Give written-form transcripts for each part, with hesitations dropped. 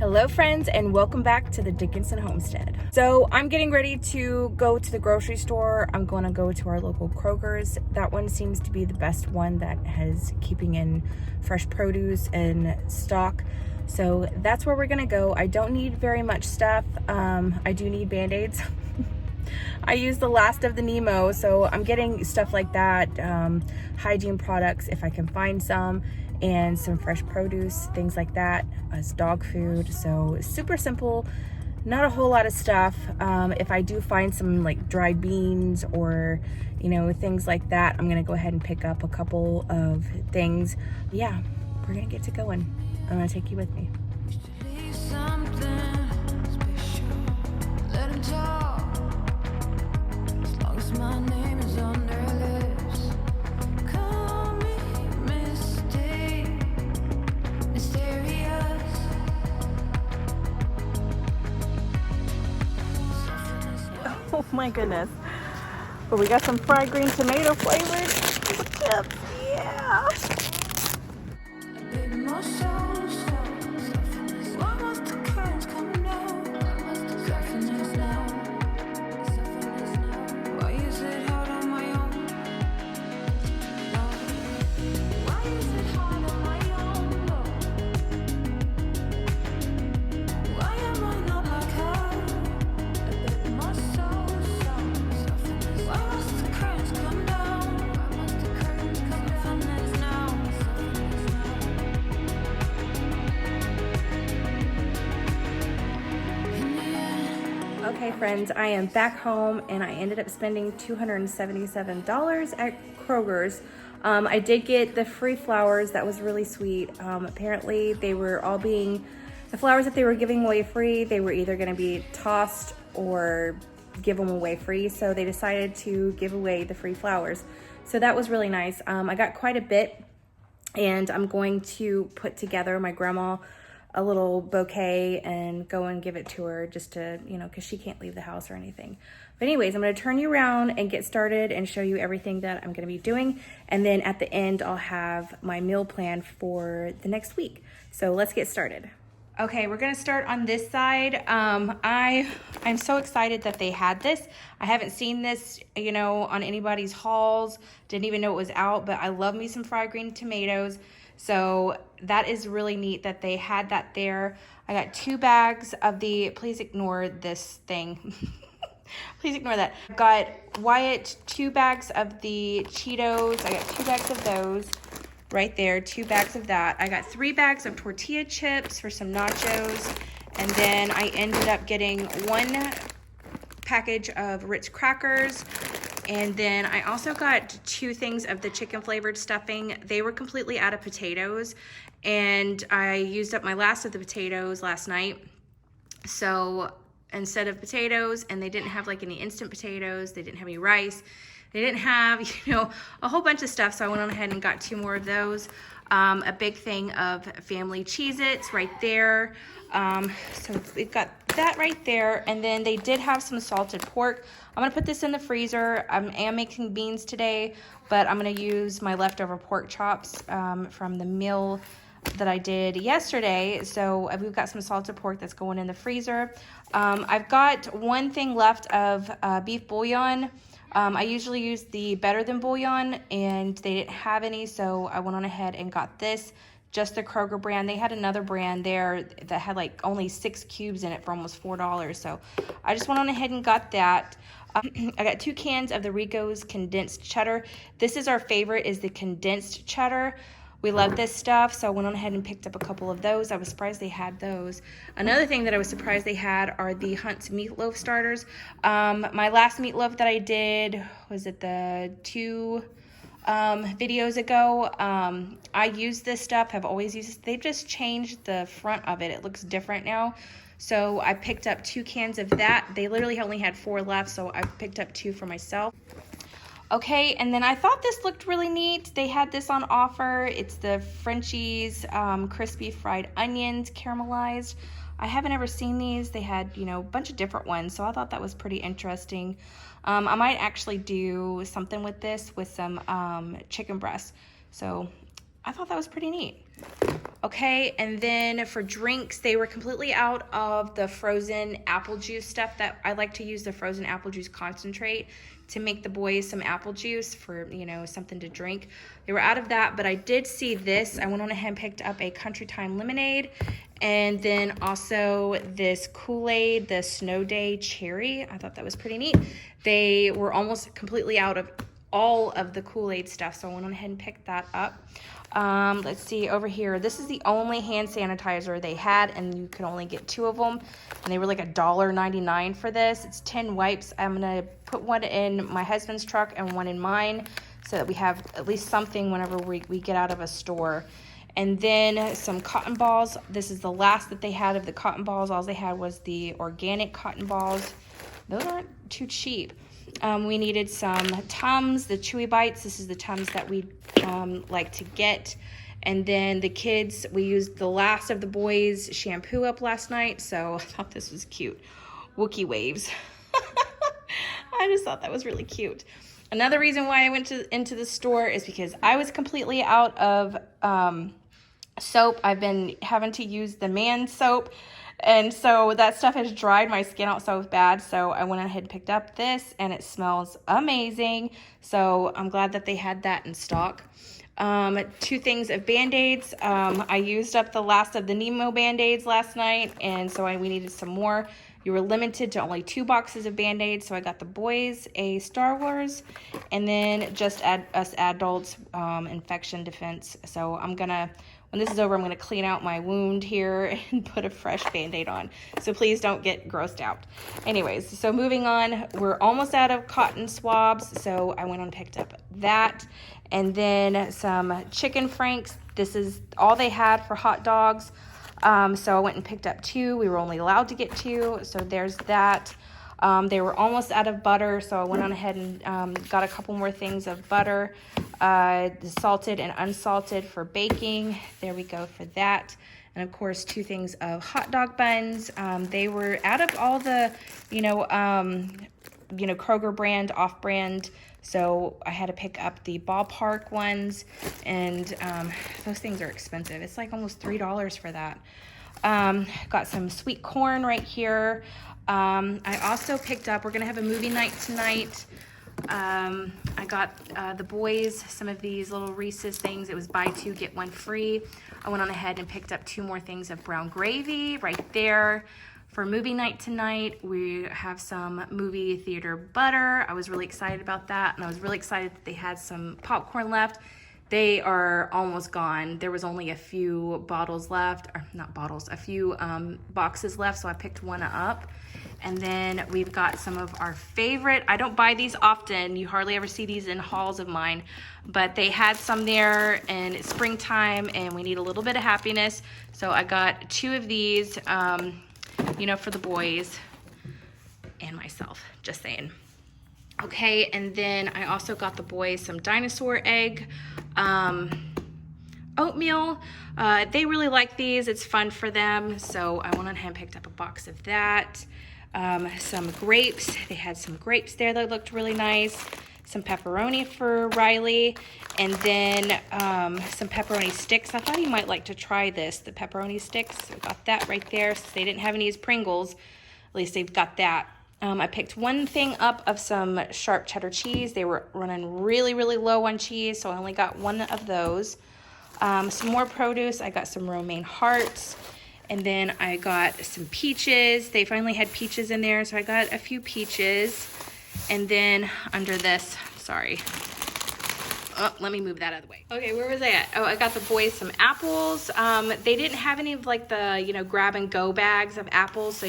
Hello friends, and welcome back to the Dickinson Homestead. So I'm getting ready to go to the grocery store. I'm going to go to our local Kroger's. That one seems to be the best one that has keeping in fresh produce and stock. So that's where we're gonna go. I don't need very much stuff. I do need Band-Aids. I used the last of the Nemo, so I'm getting stuff like that, hygiene products if I can find some, and some fresh produce, things like that, as dog food. So super simple, not a whole lot of stuff. If I do find some like dried beans or, you know, things like that, I'm gonna go ahead and pick up a couple of things. Yeah, we're gonna get to going. I'm gonna take you with me. My name is on their lips. Call me mysterious. Oh my goodness. But we got some fried green tomato flavored chips. Yeah. Baby, more souls. Why must the curtains come down? Why must the curtains now? Why is it hard on my own? Why is it hard on my own? Why am I not like her? A bit more soul. Why must the curtains come down? Why must the curtains come down? Okay friends, I am back home and I ended up spending $277 at Kroger's. I did get the free flowers. That was really sweet. Apparently they were all the flowers that they were giving away free, they were either gonna be tossed or give them away free. So they decided to give away the free flowers. So that was really nice. I got quite a bit and I'm going to put together my grandma a little bouquet and go and give it to her just to, you know, because she can't leave the house or anything. But anyways, I'm going to turn you around and get started and show you everything that I'm going to be doing. And then at the end, I'll have my meal plan for the next week. So let's get started. Okay, we're going to start on this side. I'm so excited that they had this. I haven't seen this, you know, on anybody's hauls. Didn't even know it was out, but I love me some fried green tomatoes. So that is really neat that they had that there. I got 2 bags of the, please ignore this thing. Please ignore that. I got Wyatt 2 bags of the Cheetos. I got 2 bags of those right there, 2 bags of that. I got 3 bags of tortilla chips for some nachos. And then I ended up getting 1 package of Ritz crackers. And then I also got 2 things of the chicken flavored stuffing. They were completely out of potatoes and I used up my last of the potatoes last night. So instead of potatoes, and they didn't have like any instant potatoes, they didn't have any rice, they didn't have, you know, a whole bunch of stuff. So I went on ahead and got 2 more of those. A big thing of family Cheez-Its right there. So we've got that right there. And then they did have some salted pork. I'm gonna put this in the freezer. I am making beans today, but I'm gonna use my leftover pork chops from the meal that I did yesterday. So we've got some salted pork that's going in the freezer. I've got 1 thing left of beef bouillon. I usually use the Better Than bouillon and they didn't have any, so I went on ahead and got this, just the Kroger brand. They had another brand there that had like only 6 cubes in it for almost $4, so I just went on ahead and got that. I got 2 cans of the Rico's condensed cheddar. This is our favorite, is the condensed cheddar. We love this stuff, so I went on ahead and picked up a couple of those. I was surprised they had those. Another thing that I was surprised they had are the Hunt's meatloaf starters. My last meatloaf that I did, was it the 2 videos ago? I used this stuff, have always used it. They've just changed the front of it. It looks different now. So I picked up 2 cans of that. They literally only had 4 left, so I picked up 2 for myself. Okay, and then I thought this looked really neat. They had this on offer. It's the Frenchie's crispy fried onions caramelized. I haven't ever seen these. They had, you know, a bunch of different ones, so I thought that was pretty interesting. I might actually do something with this with some chicken breasts. So I thought that was pretty neat. Okay, and then for drinks, they were completely out of the frozen apple juice stuff that I like to use, the frozen apple juice concentrate to make the boys some apple juice for, you know, something to drink. They were out of that, but I did see this. I went on ahead and picked up a Country Time lemonade, and then also this Kool-Aid, the Snow Day Cherry. I thought that was pretty neat. They were almost completely out of all of the Kool-Aid stuff, so I went on ahead and picked that up. Let's see over here. This is the only hand sanitizer they had, and you could only get 2 of them, and they were like $1.99 for this. It's 10 wipes. I'm gonna put one in my husband's truck and one in mine so that we have at least something whenever we get out of a store. And then some cotton balls. This is the last that they had of the cotton balls. All they had was the organic cotton balls. Those aren't too cheap. We needed some Tums, the Chewy Bites. This is the Tums that we like to get. And then the kids, we used the last of the boys' shampoo up last night, so I thought this was cute. Wookie Waves. I just thought that was really cute. Another reason why I went into the store is because I was completely out of soap. I've been having to use the man soap. And so that stuff has dried my skin out so bad. So I went ahead and picked up this, and it smells amazing. So I'm glad that they had that in stock. 2 things of Band-Aids. I used up the last of the Nemo Band-Aids last night, and so we needed some more. You were limited to only 2 boxes of Band-Aids, so I got the boys a Star Wars, and then just us adults, infection defense. So when this is over, I'm gonna clean out my wound here and put a fresh Band-Aid on. So please don't get grossed out. Anyways, so moving on, we're almost out of cotton swabs, so I went and picked up that. And then some chicken franks. This is all they had for hot dogs. So I went and picked up 2. We were only allowed to get 2, so there's that. They were almost out of butter, so I went on ahead and got a couple more things of butter, salted and unsalted for baking. There we go for that. And of course, 2 things of hot dog buns. They were out of all the, Kroger brand, off-brand. So I had to pick up the ballpark ones, and those things are expensive. It's like almost $3 for that. Got some sweet corn right here. I also picked up, we're gonna have a movie night tonight. I got the boys some of these little Reese's things. It was buy 2, get 1 free. I went on ahead and picked up 2 more things of brown gravy right there. For movie night tonight, we have some movie theater butter. I was really excited about that, and I was really excited that they had some popcorn left. They are almost gone. There was only a few bottles left, or not bottles, a few boxes left, so I picked one up. And then we've got some of our favorite, I don't buy these often, you hardly ever see these in hauls of mine, but they had some there, and it's springtime, and we need a little bit of happiness. So I got 2 of these, for the boys and myself, just saying. Okay, and then I also got the boys some dinosaur egg oatmeal. They really like these. It's fun for them. So I went on ahead and picked up a box of that. Some grapes. They had some grapes there that looked really nice. Some pepperoni for Riley. And then some pepperoni sticks. I thought he might like to try this, the pepperoni sticks. So got that right there. Since they didn't have any as Pringles, at least they've got that. I picked one thing up of some sharp cheddar cheese. They were running really, really low on cheese, so I only got 1 of those. Some more produce. I got some romaine hearts, and then I got some peaches. They finally had peaches in there, so I got a few peaches. And then under this, sorry. Oh, let me move that out of the way. Okay, where was I at? Oh, I got the boys some apples. They didn't have any of like the, grab and go bags of apples, so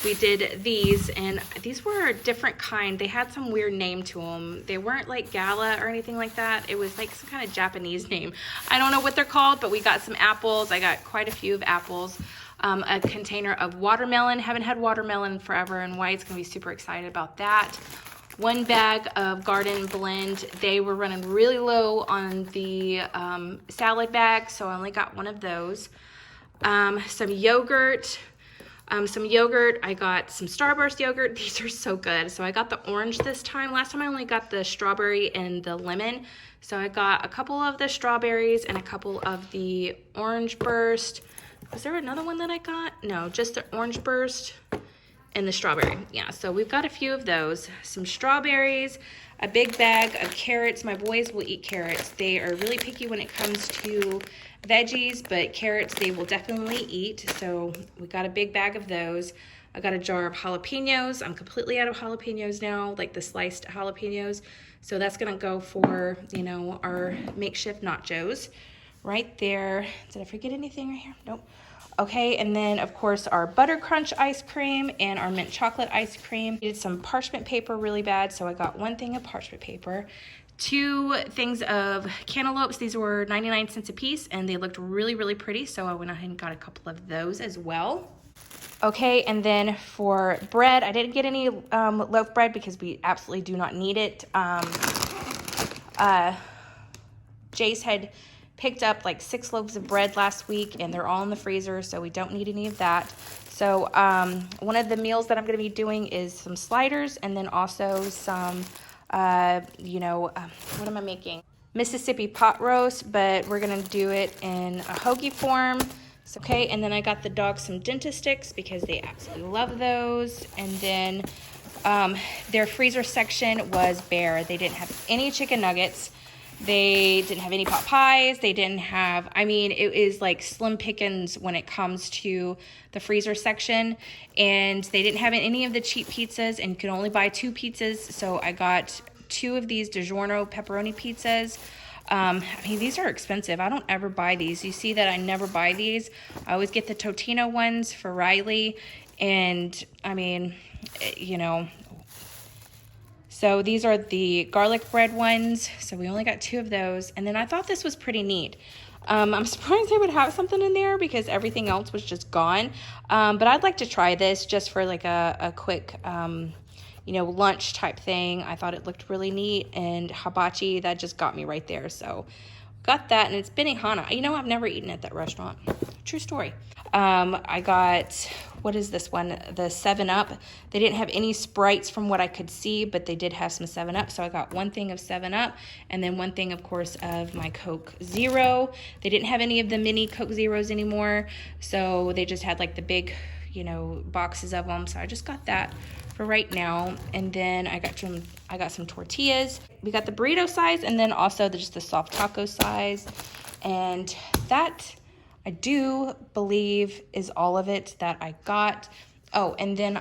we did these, and these were a different kind. They had some weird name to them. They weren't like Gala or anything like that. It was like some kind of Japanese name. I don't know what they're called, but we got some apples. I got quite a few of apples. A container of watermelon. Haven't had watermelon forever, and White's gonna be super excited about that. 1 bag of Garden Blend. They were running really low on the salad bag, so I only got 1 of those. Some yogurt. I got some Starburst yogurt. These are so good. So I got the orange this time. Last time I only got the strawberry and the lemon. So I got a couple of the strawberries and a couple of the orange burst. Was there another one that I got? No, just the orange burst and the strawberry. Yeah, so we've got a few of those. Some strawberries, a big bag of carrots. My boys will eat carrots. They are really picky when it comes to veggies, but carrots they will definitely eat. So we got a big bag of those. I got a jar of jalapenos. I'm completely out of jalapenos now, like the sliced jalapenos. So that's gonna go for, you know, our makeshift nachos right there. Did I forget anything right here? Nope. Okay, and then of course our butter crunch ice cream and our mint chocolate ice cream. Needed some parchment paper really bad, so I got one thing of parchment paper. 2 things of cantaloupes. These were 99 cents a piece and they looked really, really pretty, so I went ahead and got a couple of those as well. Okay, and then for bread, I didn't get any loaf bread because we absolutely do not need it. Jace had picked up like 6 loaves of bread last week and they're all in the freezer, so we don't need any of that. So one of the meals that I'm going to be doing is some sliders and then also some, what am I making? Mississippi pot roast, but we're going to do it in a hoagie form. Okay, and then I got the dogs some dentist sticks because they absolutely love those. And then their freezer section was bare. They didn't have any chicken nuggets. They didn't have any pot pies. They didn't have, I mean, it is like slim pickings when it comes to the freezer section. And they didn't have any of the cheap pizzas and you could only buy 2 pizzas. So I got 2 of these DiGiorno pepperoni pizzas. I mean, these are expensive. I don't ever buy these. You see that I never buy these. I always get the Totino ones for Riley. And, I mean, you know. So these are the garlic bread ones. So we only got 2 of those. And then I thought this was pretty neat. I'm surprised they would have something in there because everything else was just gone. But I'd like to try this just for like a quick lunch type thing. I thought it looked really neat, and hibachi, that just got me right there. So got that, and it's Benihana. You know, I've never eaten at that restaurant. True story. I got, what is this one? The 7-Up. They didn't have any Sprites from what I could see, but they did have some 7-Up. So I got one thing of 7-Up and then one thing, of course, of my Coke Zero. They didn't have any of the mini Coke Zeros anymore. So they just had like the big, boxes of them. So I just got that for right now. And then I got some tortillas. We got the burrito size and then also just the soft taco size. And that, I do believe, is all of it that I got. Oh, and then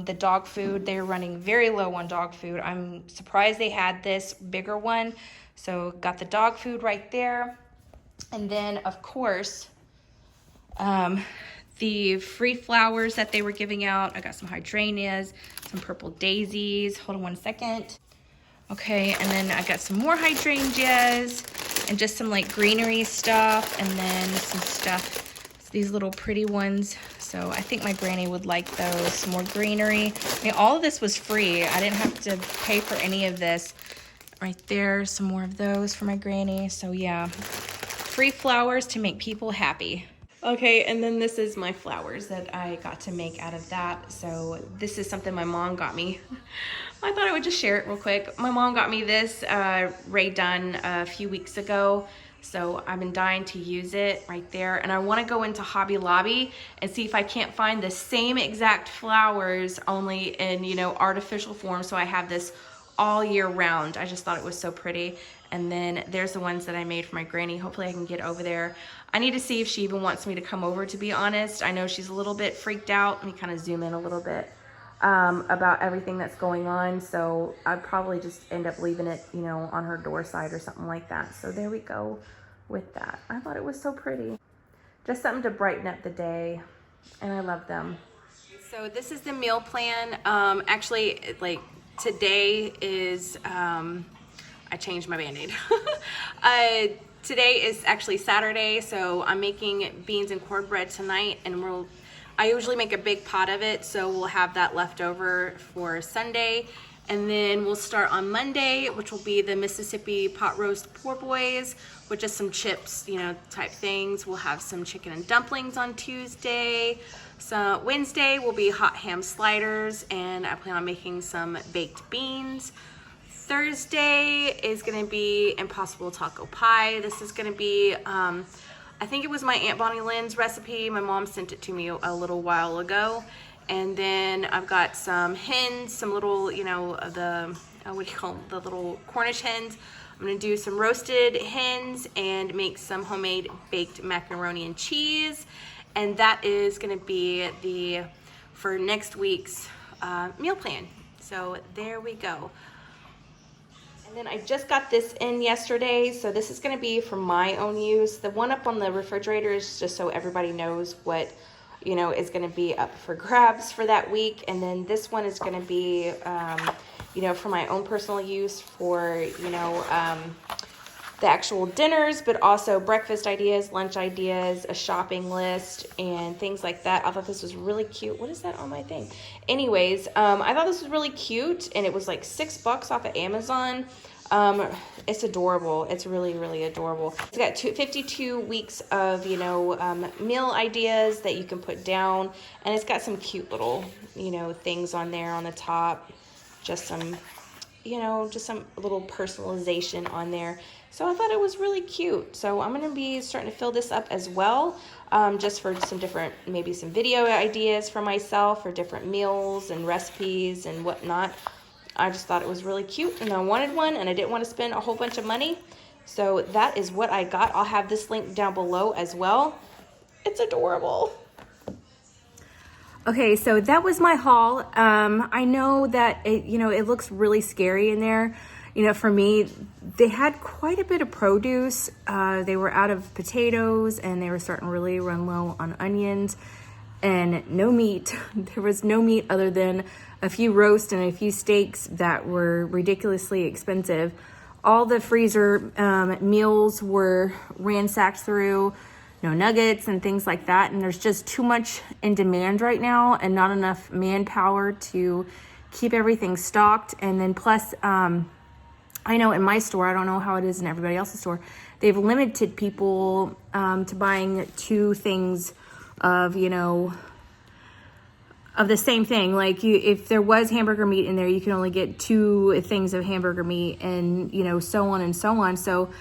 the dog food, they're running very low on dog food. I'm surprised they had this bigger one. So got the dog food right there. And then, of course, the free flowers that they were giving out. I got some hydrangeas, some purple daisies. Hold on one second. Okay, and then I got some more hydrangeas and just some like greenery stuff, and then some stuff, these little pretty ones. So I think my granny would like those. Some more greenery. I mean, all of this was free. I didn't have to pay for any of this. Right there, some more of those for my granny. So yeah, free flowers to make people happy. Okay, and then this is my flowers that I got to make out of that. So this is something my mom got me. I thought I would just share it real quick. My mom got me this Ray Dunn a few weeks ago. So I've been dying to use it right there. And I want to go into Hobby Lobby and see if I can't find the same exact flowers, only in, artificial form. So I have this all year round. I just thought it was so pretty. And then there's the ones that I made for my granny. Hopefully I can get over there. I need to see if she even wants me to come over, to be honest. I know she's a little bit freaked out. Let me kind of zoom in a little bit about everything that's going on. So I'd probably just end up leaving it, on her door side or something like that. So there we go with that. I thought it was so pretty. Just something to brighten up the day. And I love them. So this is the meal plan. Actually, like today is, I changed my Band-Aid. Today is actually Saturday, so I'm making beans and cornbread tonight, and I usually make a big pot of it, so we'll have that left over for Sunday. And then we'll start on Monday, which will be the Mississippi pot roast poor boys with just some chips, type things. We'll have some chicken and dumplings on Tuesday. So Wednesday will be hot ham sliders, and I plan on making some baked beans. Thursday is gonna be Impossible Taco Pie. This is gonna be, I think it was my Aunt Bonnie Lynn's recipe. My mom sent it to me a little while ago. And then I've got some hens, some little, you know, what do you call them? The little Cornish hens. I'm gonna do some roasted hens and make some homemade baked macaroni and cheese. And that is gonna be for next week's meal plan. So there we go. And then I just got this in yesterday, so this is gonna be for my own use. The one up on the refrigerator is just so everybody knows what, you know, is gonna be up for grabs for that week. And then this one is gonna be, you know, for my own personal use for, you know, the actual dinners, but also breakfast ideas, lunch ideas, a shopping list, and things like that. I thought this was really cute. What is that on my thing? Anyways, I thought this was really cute, and it was like $6 off of Amazon. It's adorable. It's really, really adorable. It's got 52 weeks of, you know, meal ideas that you can put down, and it's got some cute little, you know, things on there on the top. Just some, you know, just some little personalization on there. So I thought it was really cute. So I'm going to be starting to fill this up as well, just for some different, maybe some video ideas for myself for different meals and recipes and whatnot. I just thought it was really cute, and I wanted one, and I didn't want to spend a whole bunch of money. So that is what I got. I'll have this link down below as well. It's adorable. Okay, so that was my haul. I know that it, you know, it looks really scary in there. You know, for me, they had quite a bit of produce. They were out of potatoes, and they were starting to really run low on onions, and no meat. There was no meat other than a few roasts and a few steaks that were ridiculously expensive. All the freezer meals were ransacked through. No nuggets and things like that, and there's just too much in demand right now and not enough manpower to keep everything stocked. And then plus, I know in my store, I don't know how it is in everybody else's store, they've limited people to buying 2 things of, you know, of the same thing. Like if there was hamburger meat in there, you can only get 2 things of hamburger meat, and, you know, so on and so on. So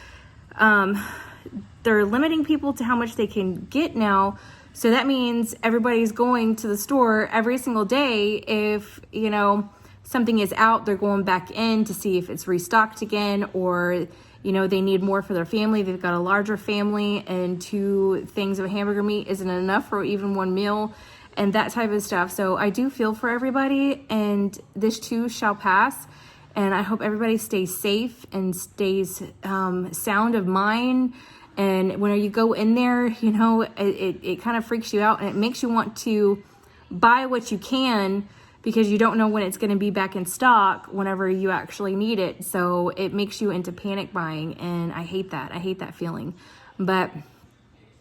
they're limiting people to how much they can get now. So that means everybody's going to the store every single day. If, you know, something is out, they're going back in to see if it's restocked again, or, you know, they need more for their family. They've got a larger family, and 2 things of hamburger meat isn't enough for even 1 meal, and that type of stuff. So I do feel for everybody, and this too shall pass. And I hope everybody stays safe and stays sound of mind. And when you go in there, you know, it kind of freaks you out, and it makes you want to buy what you can, because you don't know when it's going to be back in stock whenever you actually need it. So it makes you into panic buying, and I hate that. I hate that feeling. But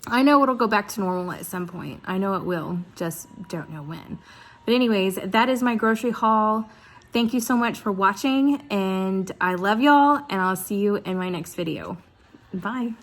I know it'll go back to normal at some point. I know it will, just don't know when. But anyways, that is my grocery haul. Thank you so much for watching, and I love y'all, and I'll see you in my next video. Bye.